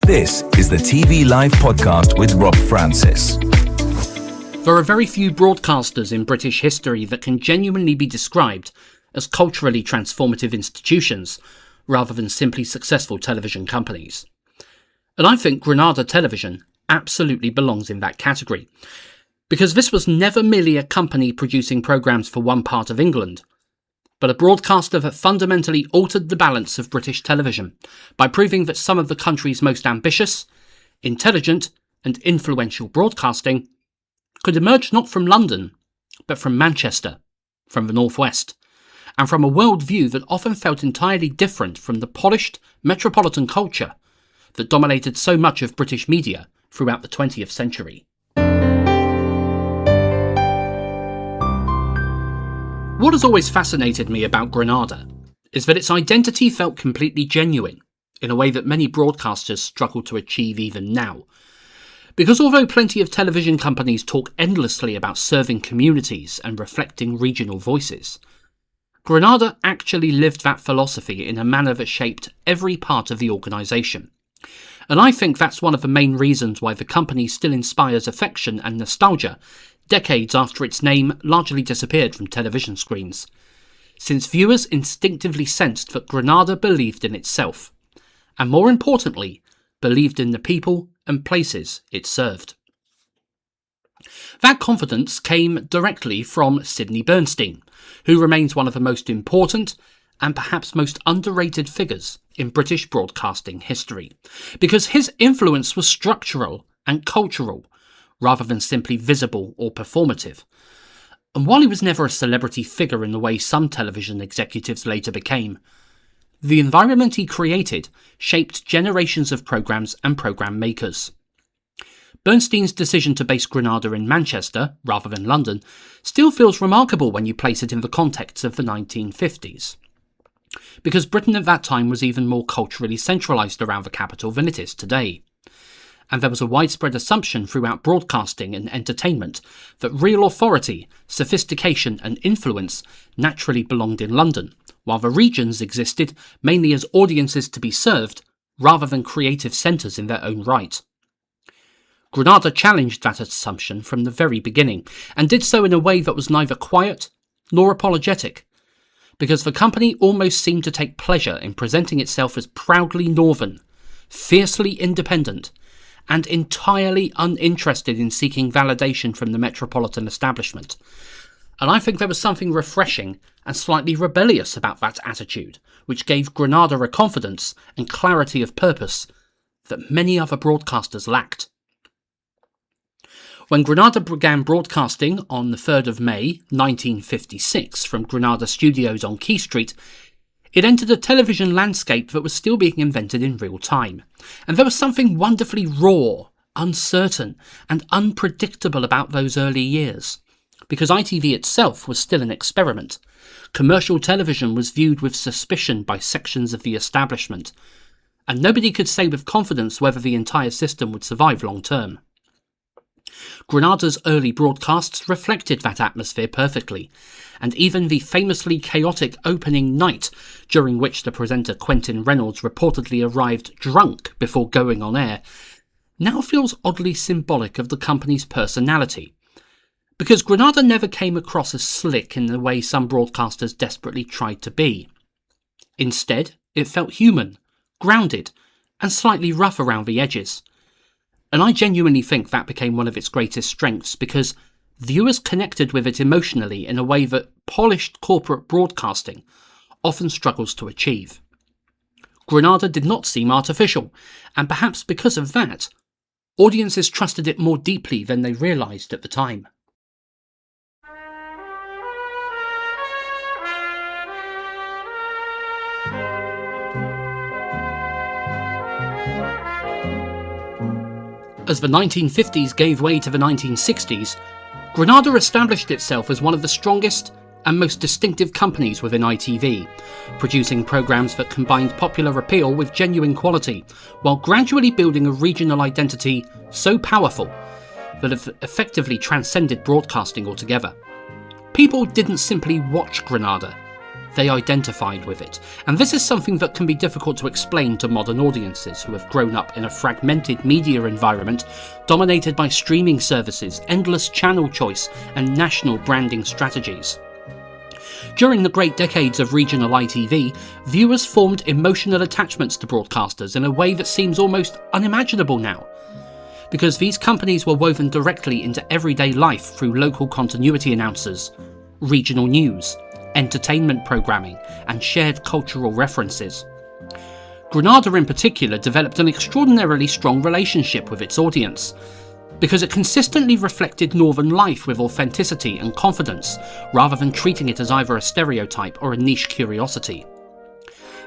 This is the TV Live podcast with Rob Francis. There are very few broadcasters in British history that can genuinely be described as culturally transformative institutions rather than simply successful television companies. And I think Granada Television absolutely belongs in that category, because this was never merely a company producing programmes for one part of England, but a broadcaster that fundamentally altered the balance of British television by proving that some of the country's most ambitious, intelligent and influential broadcasting could emerge not from London, but from Manchester, from the Northwest, and from a worldview that often felt entirely different from the polished metropolitan culture that dominated so much of British media throughout the 20th century. What has always fascinated me about Granada is that its identity felt completely genuine, in a way that many broadcasters struggle to achieve even now. Because although plenty of television companies talk endlessly about serving communities and reflecting regional voices, Granada actually lived that philosophy in a manner that shaped every part of the organisation. And I think that's one of the main reasons why the company still inspires affection and nostalgia decades after its name largely disappeared from television screens, since viewers instinctively sensed that Granada believed in itself, and more importantly, believed in the people and places it served. That confidence came directly from Sidney Bernstein, who remains one of the most important and perhaps most underrated figures in British broadcasting history, because his influence was structural and cultural, rather than simply visible or performative. And while he was never a celebrity figure in the way some television executives later became, the environment he created shaped generations of programmes and programme makers. Bernstein's decision to base Granada in Manchester, rather than London, still feels remarkable when you place it in the context of the 1950s. Because Britain at that time was even more culturally centralised around the capital than it is today. And there was a widespread assumption throughout broadcasting and entertainment that real authority, sophistication and influence naturally belonged in London, while the regions existed mainly as audiences to be served rather than creative centres in their own right. Granada challenged that assumption from the very beginning, and did so in a way that was neither quiet nor apologetic, because the company almost seemed to take pleasure in presenting itself as proudly northern, fiercely independent, and entirely uninterested in seeking validation from the metropolitan establishment. And I think there was something refreshing and slightly rebellious about that attitude, which gave Granada a confidence and clarity of purpose that many other broadcasters lacked. When Granada began broadcasting on the 3rd of May 1956 from Granada Studios on Quay Street, it entered a television landscape that was still being invented in real time, and there was something wonderfully raw, uncertain, and unpredictable about those early years. Because ITV itself was still an experiment, commercial television was viewed with suspicion by sections of the establishment, and nobody could say with confidence whether the entire system would survive long term. Granada's early broadcasts reflected that atmosphere perfectly, and even the famously chaotic opening night, during which the presenter Quentin Reynolds reportedly arrived drunk before going on air, now feels oddly symbolic of the company's personality. Because Granada never came across as slick in the way some broadcasters desperately tried to be. Instead, it felt human, grounded, and slightly rough around the edges. And I genuinely think that became one of its greatest strengths, because viewers connected with it emotionally in a way that polished corporate broadcasting often struggles to achieve. Granada did not seem artificial, and perhaps because of that, audiences trusted it more deeply than they realised at the time. As the 1950s gave way to the 1960s, Granada established itself as one of the strongest and most distinctive companies within ITV, producing programmes that combined popular appeal with genuine quality, while gradually building a regional identity so powerful that it effectively transcended broadcasting altogether. People didn't simply watch Granada, they identified with it, and this is something that can be difficult to explain to modern audiences who have grown up in a fragmented media environment dominated by streaming services, endless channel choice, and national branding strategies. During the great decades of regional ITV, viewers formed emotional attachments to broadcasters in a way that seems almost unimaginable now, because these companies were woven directly into everyday life through local continuity announcers, regional news, entertainment programming, and shared cultural references. Granada in particular developed an extraordinarily strong relationship with its audience, because it consistently reflected northern life with authenticity and confidence, rather than treating it as either a stereotype or a niche curiosity.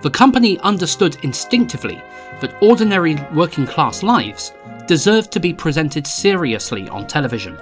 The company understood instinctively that ordinary working class lives deserved to be presented seriously on television,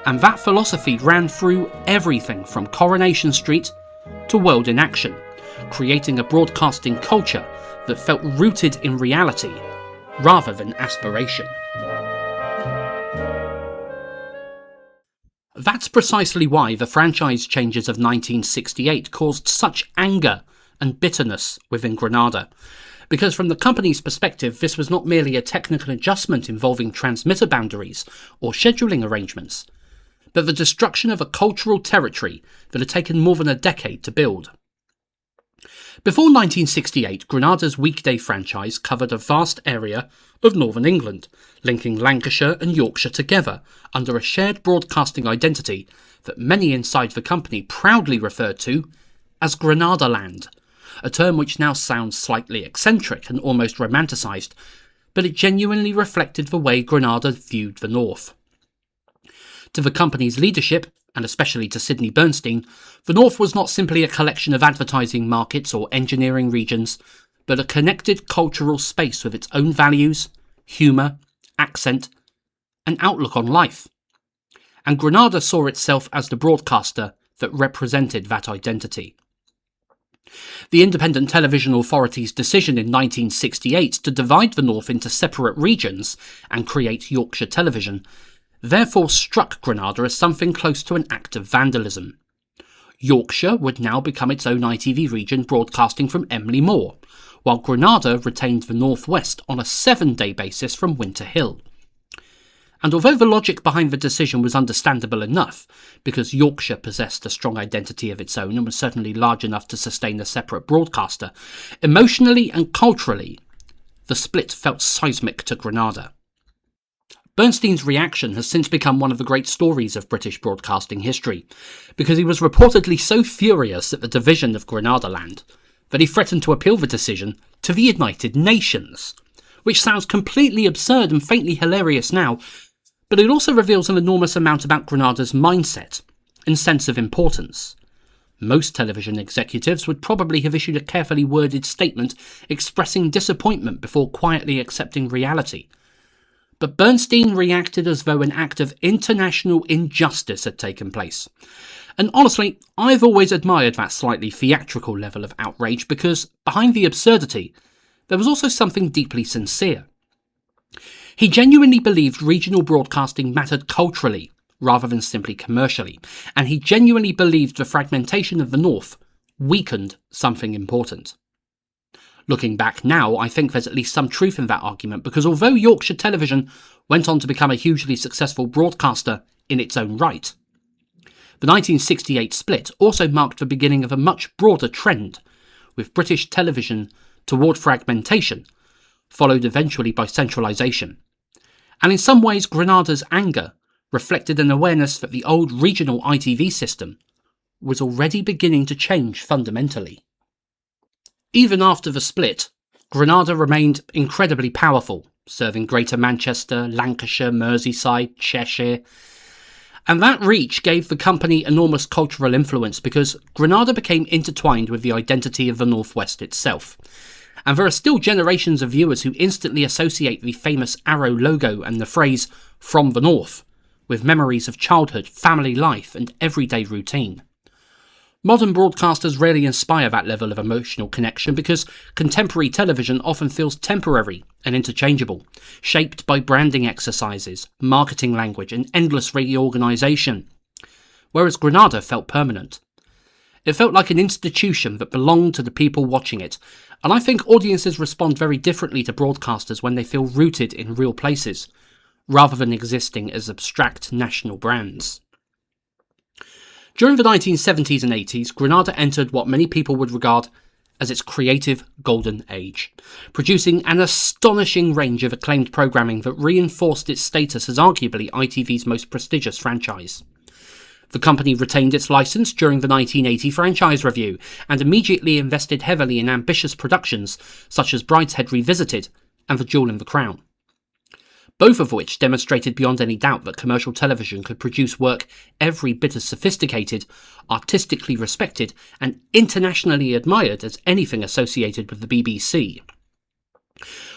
and that philosophy ran through everything from Coronation Street to World in Action, creating a broadcasting culture that felt rooted in reality rather than aspiration. That's precisely why the franchise changes of 1968 caused such anger and bitterness within Granada, because from the company's perspective this was not merely a technical adjustment involving transmitter boundaries or scheduling arrangements, but the destruction of a cultural territory that had taken more than a decade to build. Before 1968, Granada's weekday franchise covered a vast area of northern England, linking Lancashire and Yorkshire together under a shared broadcasting identity that many inside the company proudly referred to as Granadaland, a term which now sounds slightly eccentric and almost romanticised, but it genuinely reflected the way Granada viewed the North. To the company's leadership, and especially to Sidney Bernstein, the North was not simply a collection of advertising markets or engineering regions, but a connected cultural space with its own values, humour, accent, and outlook on life. And Granada saw itself as the broadcaster that represented that identity. The Independent Television Authority's decision in 1968 to divide the North into separate regions and create Yorkshire Television therefore struck Granada as something close to an act of vandalism. Yorkshire would now become its own ITV region broadcasting from Emley Moor, while Granada retained the North West on a 7-day basis from Winter Hill. And although the logic behind the decision was understandable enough, because Yorkshire possessed a strong identity of its own and was certainly large enough to sustain a separate broadcaster, emotionally and culturally, the split felt seismic to Granada. Bernstein's reaction has since become one of the great stories of British broadcasting history, because he was reportedly so furious at the division of Granadaland that he threatened to appeal the decision to the United Nations, which sounds completely absurd and faintly hilarious now, but it also reveals an enormous amount about Granada's mindset and sense of importance. Most television executives would probably have issued a carefully worded statement expressing disappointment before quietly accepting reality. But Bernstein reacted as though an act of international injustice had taken place. And honestly, I've always admired that slightly theatrical level of outrage because, behind the absurdity, there was also something deeply sincere. He genuinely believed regional broadcasting mattered culturally, rather than simply commercially, and he genuinely believed the fragmentation of the North weakened something important. Looking back now, I think there's at least some truth in that argument, because although Yorkshire Television went on to become a hugely successful broadcaster in its own right, the 1968 split also marked the beginning of a much broader trend, with British television toward fragmentation, followed eventually by centralisation. And in some ways, Granada's anger reflected an awareness that the old regional ITV system was already beginning to change fundamentally. Even after the split, Granada remained incredibly powerful, serving Greater Manchester, Lancashire, Merseyside, Cheshire. And that reach gave the company enormous cultural influence because Granada became intertwined with the identity of the North West itself. And there are still generations of viewers who instantly associate the famous arrow logo and the phrase, "from the North," with memories of childhood, family life, and everyday routine. Modern broadcasters rarely inspire that level of emotional connection because contemporary television often feels temporary and interchangeable, shaped by branding exercises, marketing language, and endless reorganisation, whereas Granada felt permanent. It felt like an institution that belonged to the people watching it, and I think audiences respond very differently to broadcasters when they feel rooted in real places, rather than existing as abstract national brands. During the 1970s and 80s, Granada entered what many people would regard as its creative golden age, producing an astonishing range of acclaimed programming that reinforced its status as arguably ITV's most prestigious franchise. The company retained its license during the 1980 franchise review and immediately invested heavily in ambitious productions such as Brideshead Revisited and The Jewel in the Crown, both of which demonstrated beyond any doubt that commercial television could produce work every bit as sophisticated, artistically respected, and internationally admired as anything associated with the BBC.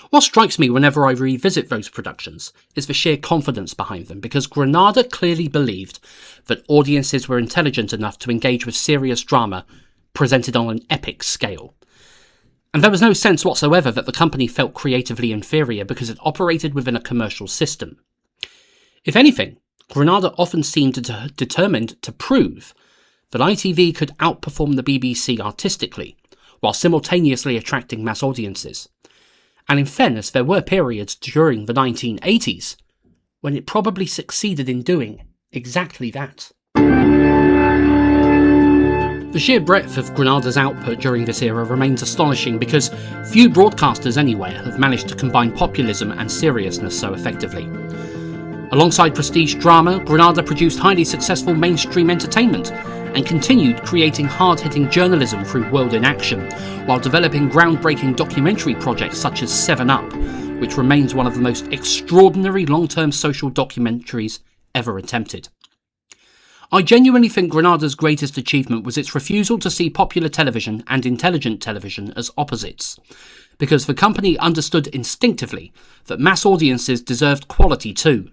What strikes me whenever I revisit those productions is the sheer confidence behind them, because Granada clearly believed that audiences were intelligent enough to engage with serious drama presented on an epic scale. And there was no sense whatsoever that the company felt creatively inferior because it operated within a commercial system. If anything, Granada often seemed determined to prove that ITV could outperform the BBC artistically, while simultaneously attracting mass audiences. And in fairness, there were periods during the 1980s when it probably succeeded in doing exactly that. The sheer breadth of Granada's output during this era remains astonishing because few broadcasters anywhere have managed to combine populism and seriousness so effectively. Alongside prestige drama, Granada produced highly successful mainstream entertainment and continued creating hard-hitting journalism through World in Action, while developing groundbreaking documentary projects such as 7 Up, which remains one of the most extraordinary long-term social documentaries ever attempted. I genuinely think Granada's greatest achievement was its refusal to see popular television and intelligent television as opposites, because the company understood instinctively that mass audiences deserved quality too.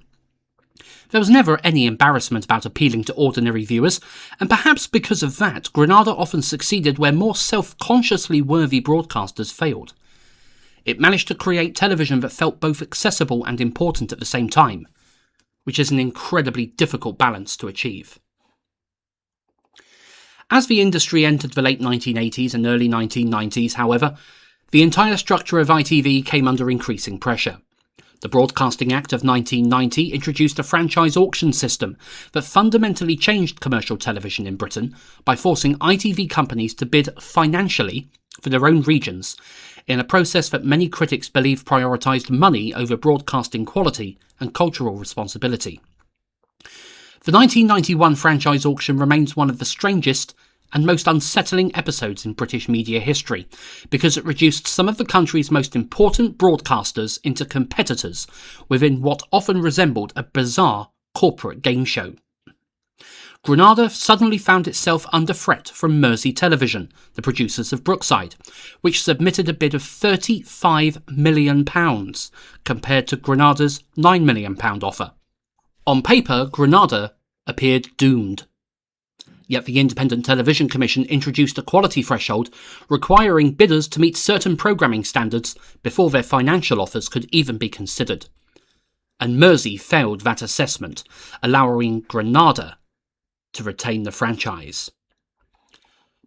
There was never any embarrassment about appealing to ordinary viewers, and perhaps because of that, Granada often succeeded where more self-consciously worthy broadcasters failed. It managed to create television that felt both accessible and important at the same time, which is an incredibly difficult balance to achieve. As the industry entered the late 1980s and early 1990s, however, the entire structure of ITV came under increasing pressure. The Broadcasting Act of 1990 introduced a franchise auction system that fundamentally changed commercial television in Britain by forcing ITV companies to bid financially for their own regions, in a process that many critics believe prioritised money over broadcasting quality and cultural responsibility. The 1991 franchise auction remains one of the strangest and most unsettling episodes in British media history, because it reduced some of the country's most important broadcasters into competitors within what often resembled a bizarre corporate game show. Granada suddenly found itself under threat from Mersey Television, the producers of Brookside, which submitted a bid of £35 million compared to Granada's £9 million offer. On paper, Granada appeared doomed. Yet the Independent Television Commission introduced a quality threshold requiring bidders to meet certain programming standards before their financial offers could even be considered. And Mersey failed that assessment, allowing Granada to retain the franchise.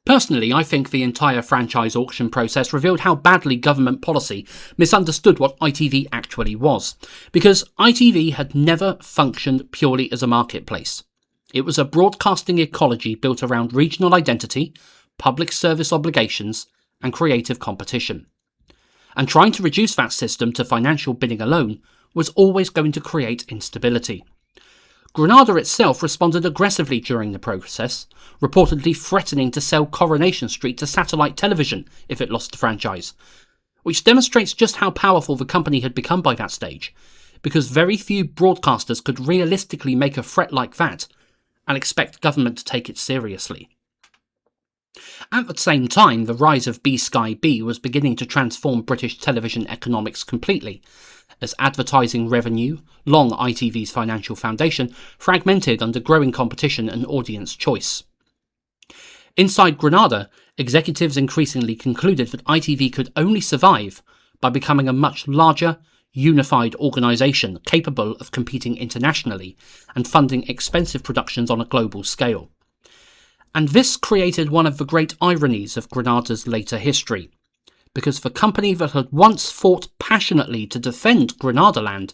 Personally, I think the entire franchise auction process revealed how badly government policy misunderstood what ITV actually was, because ITV had never functioned purely as a marketplace. It was a broadcasting ecology built around regional identity, public service obligations, and creative competition. And trying to reduce that system to financial bidding alone was always going to create instability. Granada itself responded aggressively during the process, reportedly threatening to sell Coronation Street to satellite television if it lost the franchise, which demonstrates just how powerful the company had become by that stage, because very few broadcasters could realistically make a threat like that and expect government to take it seriously. At the same time, the rise of B-Sky B was beginning to transform British television economics completely, as advertising revenue, long ITV's financial foundation, fragmented under growing competition and audience choice. Inside Granada, executives increasingly concluded that ITV could only survive by becoming a much larger, unified organisation capable of competing internationally and funding expensive productions on a global scale. And this created one of the great ironies of Granada's later history, because the company that had once fought passionately to defend Granadaland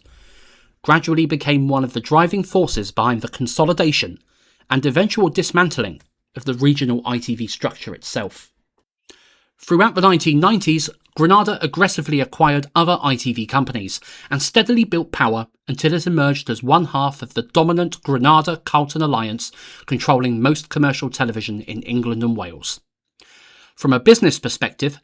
gradually became one of the driving forces behind the consolidation and eventual dismantling of the regional ITV structure itself. Throughout the 1990s, Granada aggressively acquired other ITV companies and steadily built power until it emerged as one half of the dominant Granada-Carlton alliance controlling most commercial television in England and Wales. From a business perspective,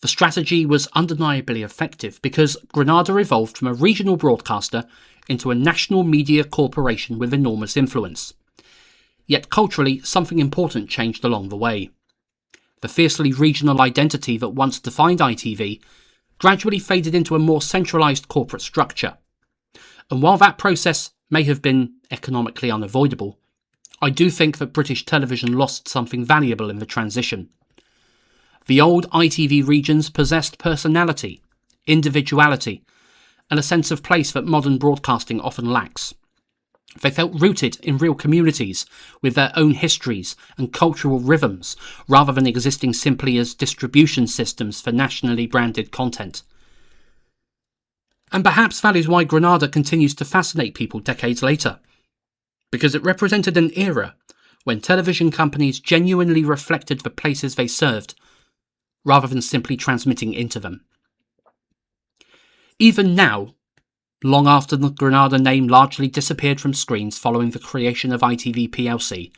the strategy was undeniably effective because Granada evolved from a regional broadcaster into a national media corporation with enormous influence. Yet culturally, something important changed along the way. The fiercely regional identity that once defined ITV gradually faded into a more centralised corporate structure. And while that process may have been economically unavoidable, I do think that British television lost something valuable in the transition. The old ITV regions possessed personality, individuality, and a sense of place that modern broadcasting often lacks. They felt rooted in real communities with their own histories and cultural rhythms, rather than existing simply as distribution systems for nationally branded content. And perhaps that is why Granada continues to fascinate people decades later, because it represented an era when television companies genuinely reflected the places they served, rather than simply transmitting into them. Even now, long after the Granada name largely disappeared from screens following the creation of ITV plc,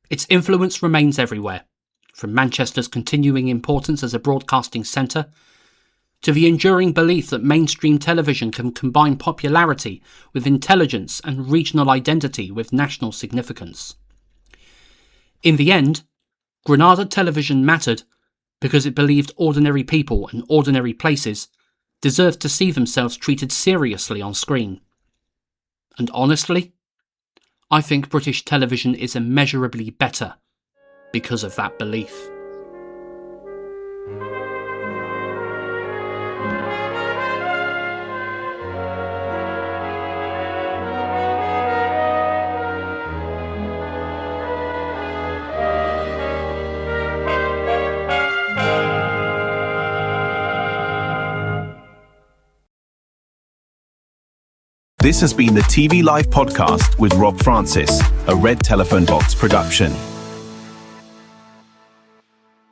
its influence remains everywhere, from Manchester's continuing importance as a broadcasting centre, to the enduring belief that mainstream television can combine popularity with intelligence and regional identity with national significance. In the end, Granada television mattered because it believed ordinary people and ordinary places deserved to see themselves treated seriously on screen. And honestly, I think British television is immeasurably better because of that belief. This has been the TV Live podcast with Rob Francis, a Red Telephone Box production.